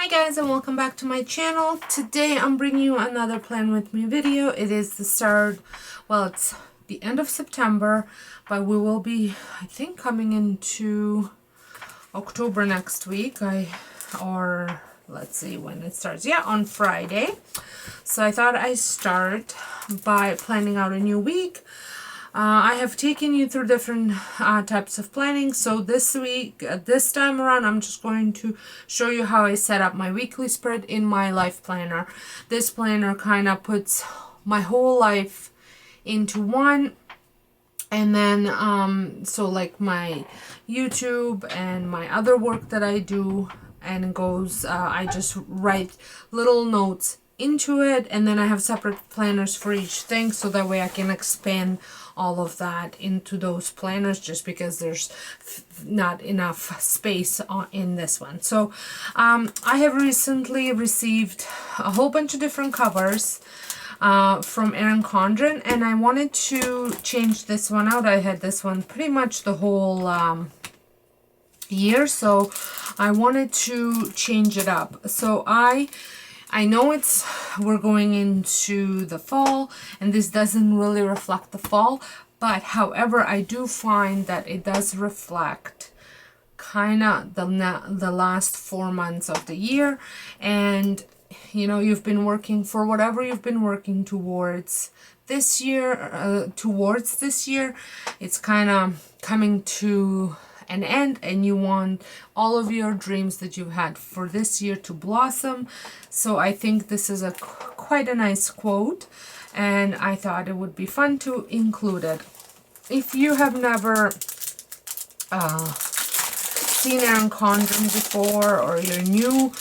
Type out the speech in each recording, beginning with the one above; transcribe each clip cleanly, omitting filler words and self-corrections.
Hi guys, and welcome back to my channel. Today I'm bringing you another plan with me video. It is the start, well, it's the end of September, but we will be, I think, coming into October next week. Or let's see when it starts. Yeah, on Friday. So I thought I'd start by planning out a new week. I have taken you through different types of planning. So this week, this time around, I'm just going to show you how I set up my weekly spread in my life planner. This planner kind of puts my whole life into one. And then, so like my YouTube and my other work that I do, and it goes, I just write little notes into it, and then I have separate planners for each thing, so that way I can expand all of that into those planners, just because there's not enough space in this one. So I have recently received a whole bunch of different covers from Erin Condren, and I wanted to change this one out. I had this one pretty much the whole year, so I wanted to change it up. So I know we're going into the fall, and this doesn't really reflect the fall, but however, I do find that it does reflect kind of the last 4 months of the year. And you know, you've been working for whatever you've been working towards this year, it's kind of coming to an end, and you want all of your dreams that you've had for this year to blossom. So I think this is quite a nice quote, and I thought it would be fun to include it. If you have never seen Erin Condren before, or you're new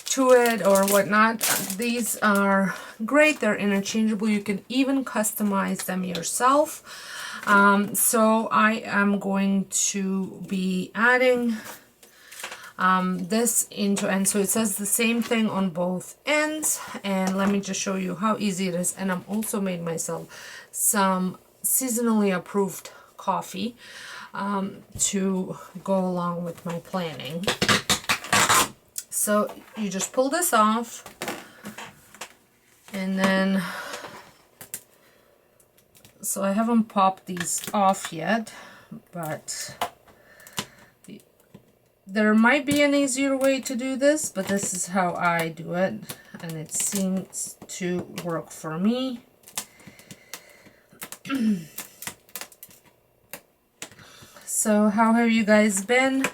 to it or whatnot, these are great. They're interchangeable. You can even customize them yourself. So I am going to be adding this into, and so it says the same thing on both ends. And let me just show you how easy it is. And I'm also made myself some seasonally approved coffee to go along with my planning. So you just pull this off, and then, so I haven't popped these off yet, but there might be an easier way to do this, but this is how I do it, and it seems to work for me. So how have you guys been?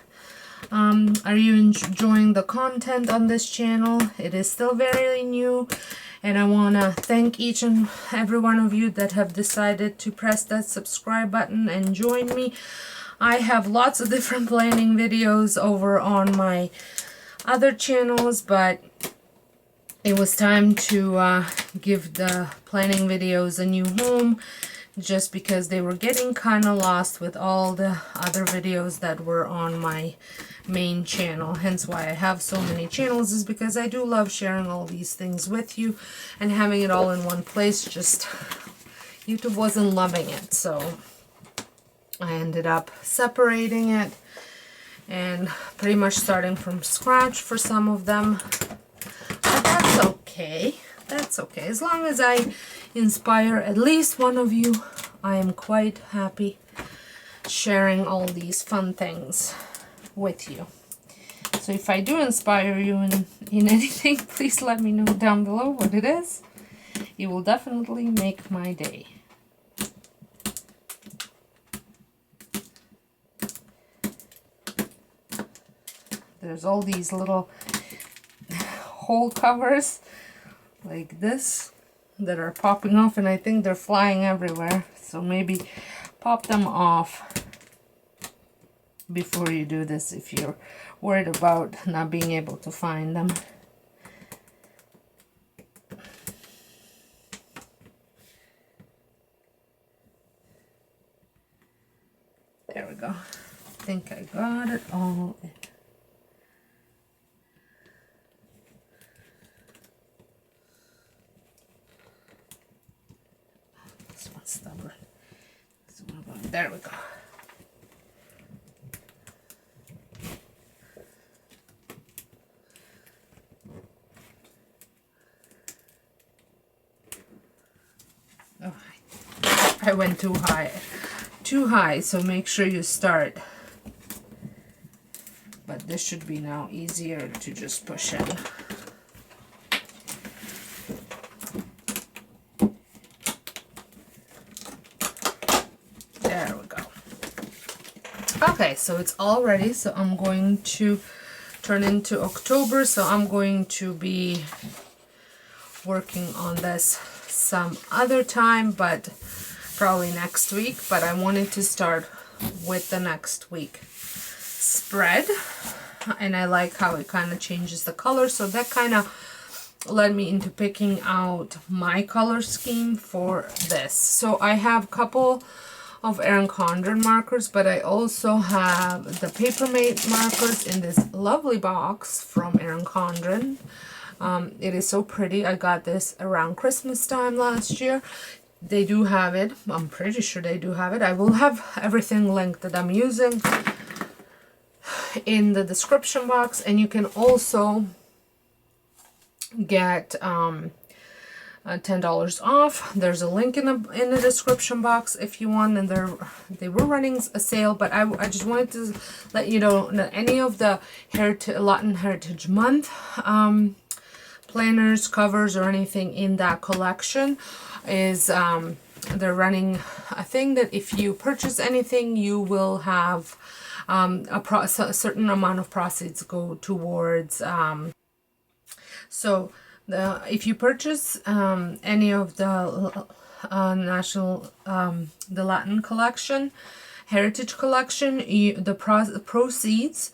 Are you enjoying the content on this channel? It is still very new, and I want to thank each and every one of you that have decided to press that subscribe button and join me. I have lots of different planning videos over on my other channels, but it was time to give the planning videos a new home, just because they were getting kind of lost with all the other videos that were on my main channel. Hence why I have so many channels, is because I do love sharing all these things with you, and having it all in one place, just YouTube wasn't loving it. So I ended up separating it and pretty much starting from scratch for some of them. But that's okay. That's okay. As long as I inspire at least one of you, I am quite happy sharing all these fun things with you. So if I do inspire you in anything, please let me know down below what it is. It will definitely make my day. There's all these little hole covers like this that are popping off, and I think they're flying everywhere. So maybe pop them off before you do this if you're worried about not being able to find them. There we go. I think I got it all in. This one's stubborn. This one, there we go. I went too high, so make sure you start. But this should be now easier to just push in. There we go. Okay, so it's all ready, so I'm going to turn into October, so I'm going to be working on this some other time, but probably next week. But I wanted to start with the next week spread, and I like how it kind of changes the color, so that kind of led me into picking out my color scheme for this. So I have a couple of Erin Condren markers, but I also have the Papermate markers in this lovely box from Erin Condren. It is so pretty. I got this around Christmas time last year. They do have it. I'm pretty sure they do have it. I will have everything linked that I'm using in the description box, and you can also get $10 off. There's a link in the description box if you want, and they were running a sale, but I just wanted to let you know that any of the Latin Heritage Month planners, covers, or anything in that collection is they're running a thing that if you purchase anything, you will have a certain amount of proceeds go towards if you purchase any of the the Latin collection, Heritage collection, the proceeds,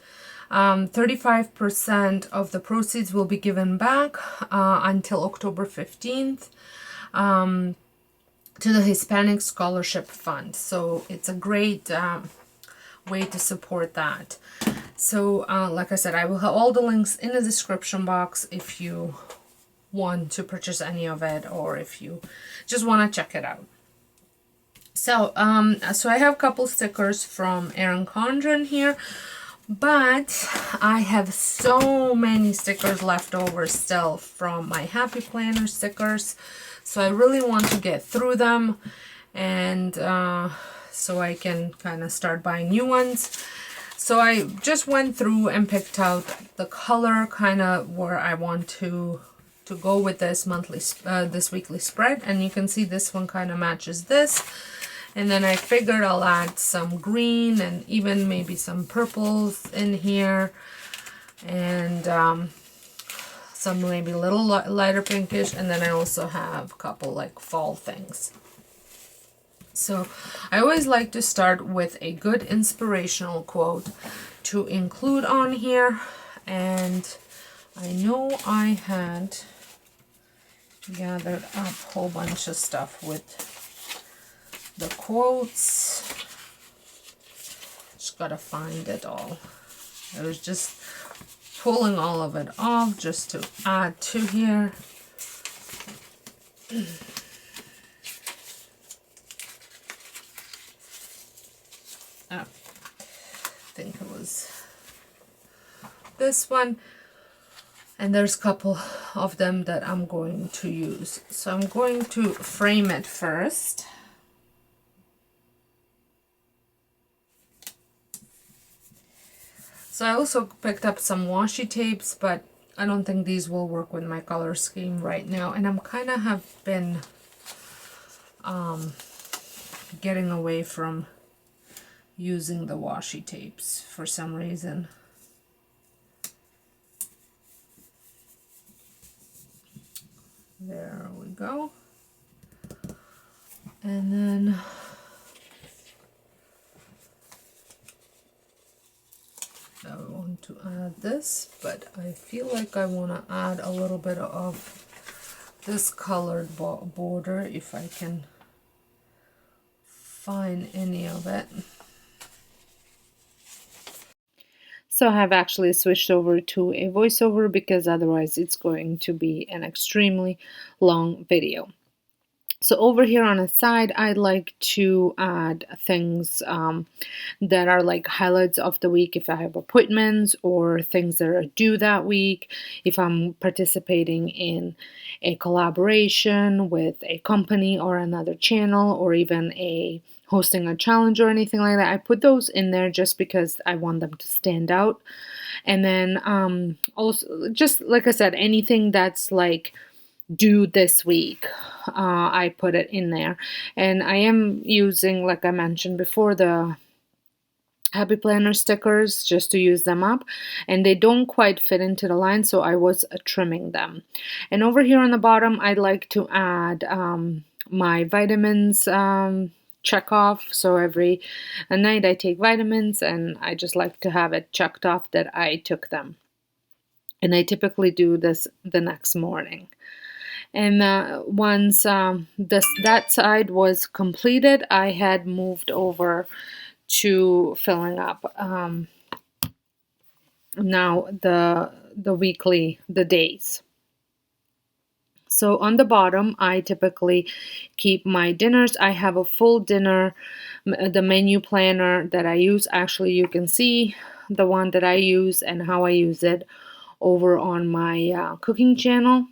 35% of the proceeds will be given back until October 15th to the Hispanic Scholarship Fund. So it's a great way to support that. So like I said, I will have all the links in the description box if you want to purchase any of it, or if you just want to check it out. So so I have a couple stickers from Erin Condren here, but I have so many stickers left over still from my Happy Planner stickers, so I really want to get through them, and so I can kind of start buying new ones. So I just went through and picked out the color kind of where I want to go with this this weekly spread, and you can see this one kind of matches this. And then I figured I'll add some green and even maybe some purples in here, and some maybe a little lighter pinkish, and then I also have a couple like fall things. So I always like to start with a good inspirational quote to include on here, and I know I had gathered up a whole bunch of stuff with the quotes. Just gotta find it all. I was just pulling all of it off just to add to here. I think it was this one, and there's a couple of them that I'm going to use. So I'm going to frame it first. So I also picked up some washi tapes, but I don't think these will work with my color scheme right now, and I'm kind of have been getting away from using the washi tapes for some reason. There we go. And then I want to add this, but I feel like I want to add a little bit of this colored border if I can find any of it. So I have actually switched over to a voiceover because otherwise it's going to be an extremely long video. So over here on the side, I like to add things that are like highlights of the week if I have appointments or things that are due that week, if I'm participating in a collaboration with a company or another channel, or even hosting a challenge or anything like that. I put those in there just because I want them to stand out. And then also, just like I said, anything that's like due this week, I put it in there. And I am using, like I mentioned before, the Happy Planner stickers just to use them up, and they don't quite fit into the line, so I was trimming them. And over here on the bottom, I'd like to add my vitamins check off. So every night I take vitamins, and I just like to have it checked off that I took them. And I typically do this the next morning. And once that side was completed, I had moved over to filling up now the days. So on the bottom, I typically keep my dinners. I have a full dinner, the menu planner that I use. Actually, you can see the one that I use and how I use it over on my cooking channel.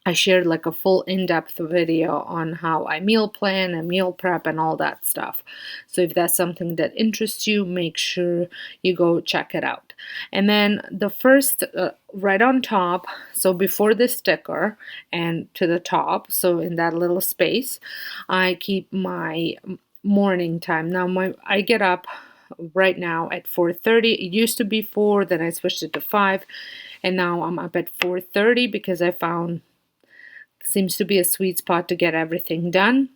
I shared like a full in-depth video on how I meal plan and meal prep and all that stuff. So if that's something that interests you, make sure you go check it out. And then the first, right on top, so before the sticker and to the top, so in that little space, I keep my morning time. Now I get up right now at 4:30. It used to be 4, then I switched it to 5, and now I'm up at 4:30 because I found seems to be a sweet spot to get everything done.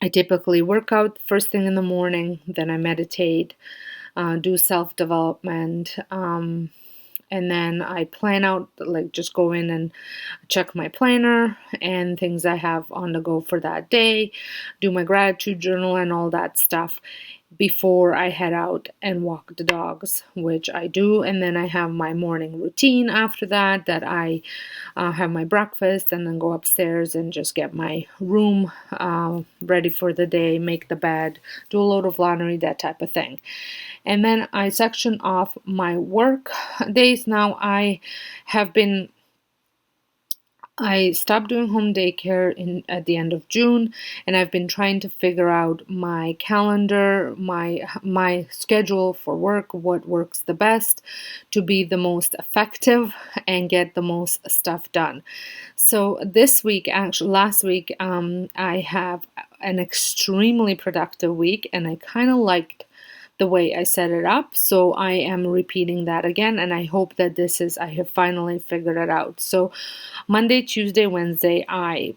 I typically work out first thing in the morning, then I meditate, do self-development, and then I plan out, like just go in and check my planner and things I have on the go for that day, do my gratitude journal and all that stuff before I head out and walk the dogs, which I do. And then I have my morning routine after that I have my breakfast and then go upstairs and just get my room ready for the day, make the bed, do a load of laundry, that type of thing. And then I section off my work days. Now I stopped doing home daycare at the end of June, and I've been trying to figure out my calendar, my schedule for work, what works the best to be the most effective and get the most stuff done. So this week, actually last week, I have an extremely productive week, and I kind of liked the way I set it up. So I am repeating that again, and I hope that I have finally figured it out. So Monday, Tuesday, Wednesday, I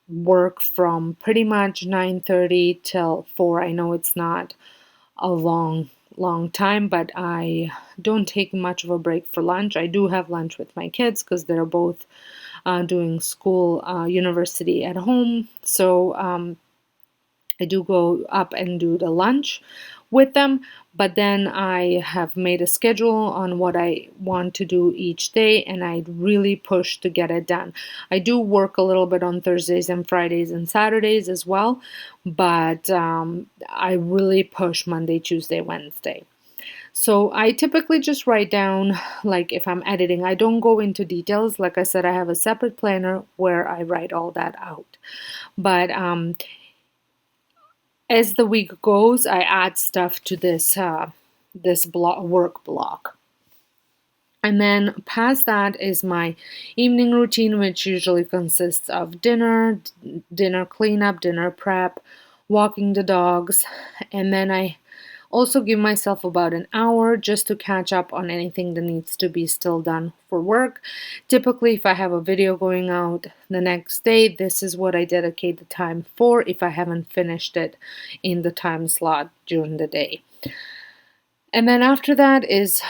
work from pretty much 9:30 till 4. I know it's not a long time, but I don't take much of a break for lunch. I do have lunch with my kids because they're both doing school, university at home. So I do go up and do the lunch with them, but then I have made a schedule on what I want to do each day, and I really push to get it done. I do work a little bit on Thursdays and Fridays and Saturdays as well, but I really push Monday, Tuesday, Wednesday. So I typically just write down, like if I'm editing, I don't go into details. Like I said, I have a separate planner where I write all that out. But as the week goes, I add stuff to this work block. And then past that is my evening routine, which usually consists of dinner cleanup, dinner prep, walking the dogs, and then I also give myself about an hour just to catch up on anything that needs to be still done for work. Typically, if I have a video going out the next day, this is what I dedicate the time for if I haven't finished it in the time slot during the day. And then after that is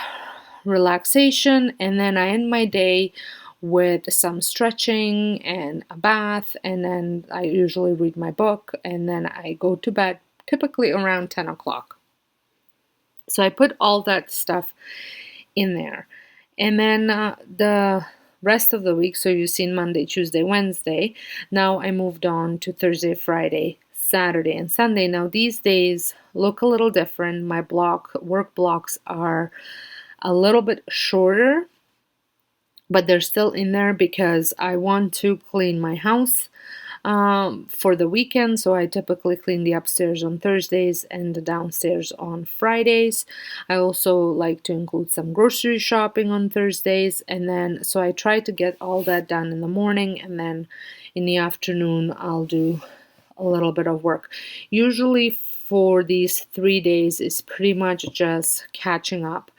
relaxation, and then I end my day with some stretching and a bath, and then I usually read my book, and then I go to bed typically around 10 o'clock. So I put all that stuff in there. And then the rest of the week. So you've seen Monday, Tuesday, Wednesday. Now I moved on to Thursday, Friday, Saturday, and Sunday. Now these days look a little different. My work blocks are a little bit shorter, but they're still in there because I want to clean my house for the weekend. So I typically clean the upstairs on Thursdays and the downstairs on Fridays. I also like to include some grocery shopping on Thursdays. And then, so I try to get all that done in the morning, and then in the afternoon, I'll do a little bit of work. Usually for these 3 days, it's pretty much just catching up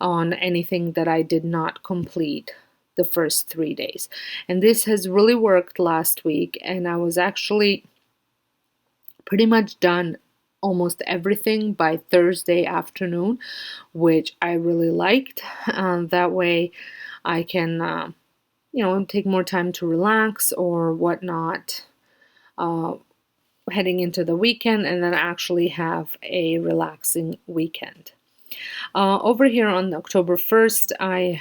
on anything that I did not complete the first 3 days. And this has really worked last week, and I was actually pretty much done almost everything by Thursday afternoon, which I really liked. That way I can, take more time to relax or whatnot, heading into the weekend, and then actually have a relaxing weekend. Over here on October 1st,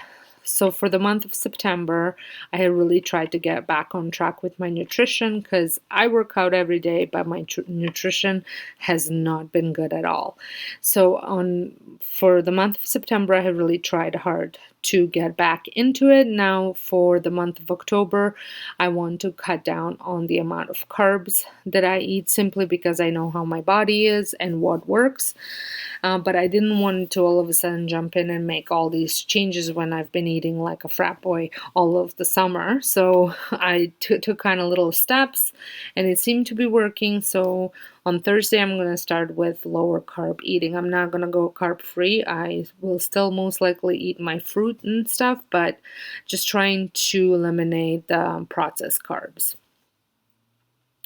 so for the month of September, I had really tried to get back on track with my nutrition, because I work out every day, but my nutrition has not been good at all. So for the month of September, I have really tried hard to get back into it. Now for the month of October, I want to cut down on the amount of carbs that I eat, simply because I know how my body is and what works. But I didn't want to all of a sudden jump in and make all these changes when I've been eating like a frat boy all of the summer. So I took kind of little steps, and it seemed to be working. So on Thursday, I'm going to start with lower carb eating. I'm not going to go carb free. I will still most likely eat my fruit and stuff, but just trying to eliminate the processed carbs.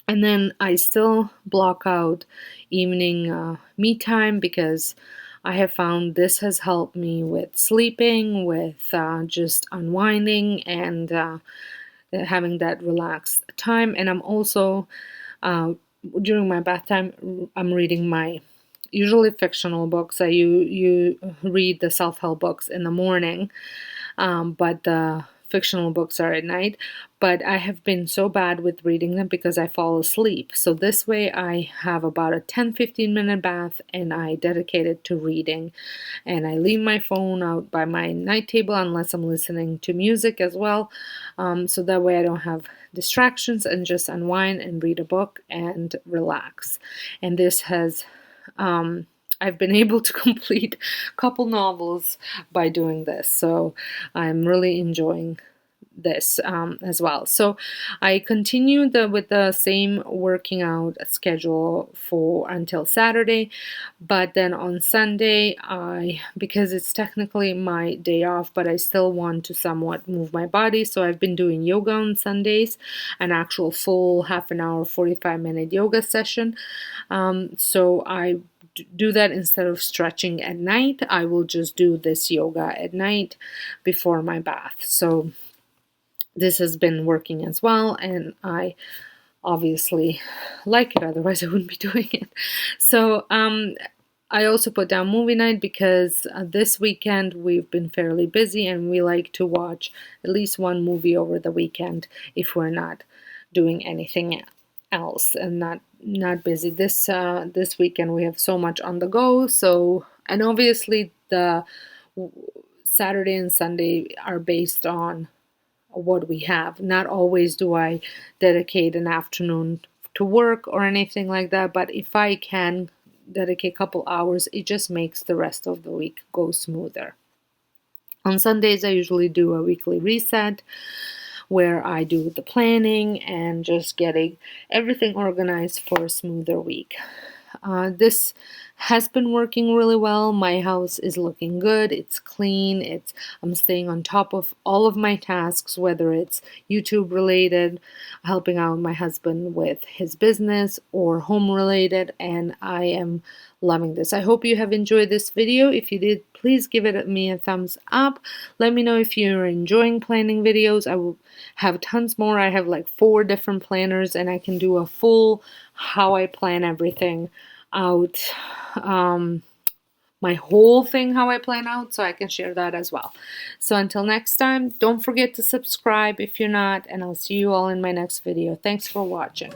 And then I still block out evening me time, because I have found this has helped me with sleeping, with just unwinding, and having that relaxed time. And I'm also, during my bath time, I'm reading my usually fictional books. You read the self-help books in the morning, but the fictional books are at night. But I have been so bad with reading them because I fall asleep. So this way I have about a 10-15 minute bath, and I dedicate it to reading. And I leave my phone out by my night table unless I'm listening to music as well. So that way I don't have distractions, and just unwind and read a book and relax. And this has I've been able to complete a couple novels by doing this, so I'm really enjoying this as well. So I continue with the same working out schedule for until Saturday, but then on Sunday, because it's technically my day off, but I still want to somewhat move my body, so I've been doing yoga on Sundays, an actual full half an hour, 45-minute yoga session. So I do that instead of stretching at night. I will just do this yoga at night before my bath. So this has been working as well, and I obviously like it, otherwise I wouldn't be doing it. So I also put down movie night because this weekend we've been fairly busy, and we like to watch at least one movie over the weekend if we're not doing anything else and not busy. This weekend we have so much on the go. So, and obviously the Saturday and Sunday are based on what we have. Not always do I dedicate an afternoon to work or anything like that, but if I can dedicate a couple hours, it just makes the rest of the week go smoother. On Sundays, I usually do a weekly reset where I do the planning and just getting everything organized for a smoother week. This has been working really well. My house is looking good. It's clean. I'm staying on top of all of my tasks, whether it's YouTube related, helping out my husband with his business, or home related, and I am loving this. I hope you have enjoyed this video. If you did, please give me a thumbs up. Let me know if you're enjoying planning videos. I will have tons more. I have like 4 different planners, and I can do a full how I plan everything out my whole thing, how I plan out, so I can share that as well. So until next time, don't forget to subscribe if you're not, and I'll see you all in my next video. Thanks for watching.